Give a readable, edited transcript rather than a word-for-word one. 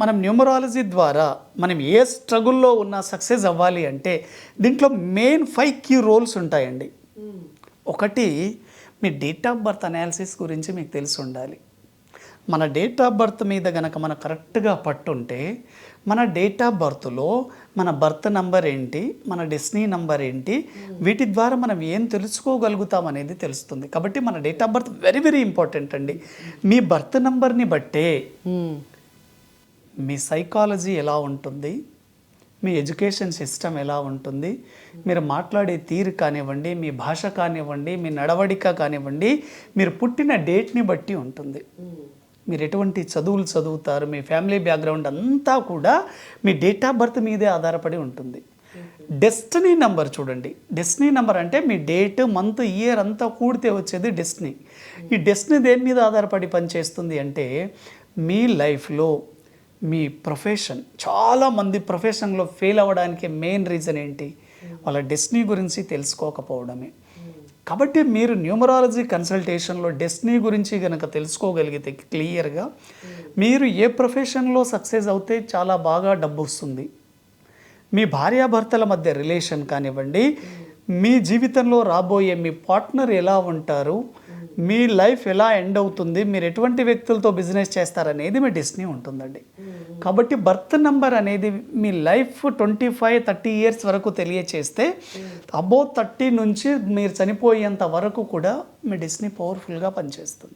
మనం న్యూమరాలజీ ద్వారా మనం ఏ స్ట్రగుల్లో ఉన్నా సక్సెస్ అవ్వాలి అంటే దీంట్లో మెయిన్ 5 కీ రోల్స్ ఉంటాయండి. ఒకటి, మీ డేట్ ఆఫ్ బర్త్ అనాలిసిస్ గురించి మీకు తెలిసి ఉండాలి. మన డేట్ ఆఫ్ బర్త్ మీద గనక మన కరెక్ట్గా పట్టుంటే మన డేట్ ఆఫ్ బర్త్లో మన బర్త్ నంబర్ ఏంటి, మన డెస్టినీ నంబర్ ఏంటి, వీటి ద్వారా మనం ఏం తెలుసుకోగలుగుతాం అనేది తెలుస్తుంది. కాబట్టి మన date of birth very very important అండి. మీ బర్త్ నంబర్ని బట్టే మీ సైకాలజీ ఎలా ఉంటుంది, మీ ఎడ్యుకేషన్ సిస్టమ్ ఎలా ఉంటుంది, మీరు మాట్లాడే తీరు కానివ్వండి, మీ భాష కానివ్వండి, మీ నడవడిక కానివ్వండి, మీరు పుట్టిన డేట్ని బట్టి ఉంటుంది. మీరు ఎటువంటి చదువులు చదువుతారు, మీ ఫ్యామిలీ బ్యాక్గ్రౌండ్ అంతా కూడా మీ డేట్ ఆఫ్ బర్త్ మీదే ఆధారపడి ఉంటుంది. డెస్టినీ నెంబర్ చూడండి. డెస్టినీ నెంబర్ అంటే మీ డేట్, మంత్, ఇయర్ అంతా కూడితే వచ్చేది డెస్టినీ. ఈ డెస్టినీ దేని మీద ఆధారపడి పనిచేస్తుంది అంటే మీ లైఫ్లో మీ ప్రొఫెషన్, చాలామంది ప్రొఫెషన్లో ఫెయిల్ అవ్వడానికి మెయిన్ రీజన్ ఏంటి, వాళ్ళ డెస్టినీ గురించి తెలుసుకోకపోవడమే. కాబట్టి మీరు న్యూమరాలజీ కన్సల్టేషన్లో డెస్టినీ గురించి కనుక తెలుసుకోగలిగితే క్లియర్గా మీరు ఏ ప్రొఫెషన్లో సక్సెస్ అవుతే చాలా బాగా డబ్బు వస్తుంది, మీ భార్యాభర్తల మధ్య రిలేషన్ కానివ్వండి, మీ జీవితంలో రాబోయే మీ పార్ట్నర్ ఎలా ఉంటారు, మీ లైఫ్ ఎలా ఎండ్ అవుతుంది, మీరు ఎటువంటి వ్యక్తులతో బిజినెస్ చేస్తారనేది మీ డెస్టినీ ఉంటుందండి. కాబట్టి బర్త్ నెంబర్ అనేది మీ లైఫ్ 25-30 ఇయర్స్ వరకు తెలియచేస్తే అబౌవ్ 30 నుంచి మీరు చనిపోయేంత వరకు కూడా మీ డెస్టినీ పవర్ఫుల్గా పనిచేస్తుంది.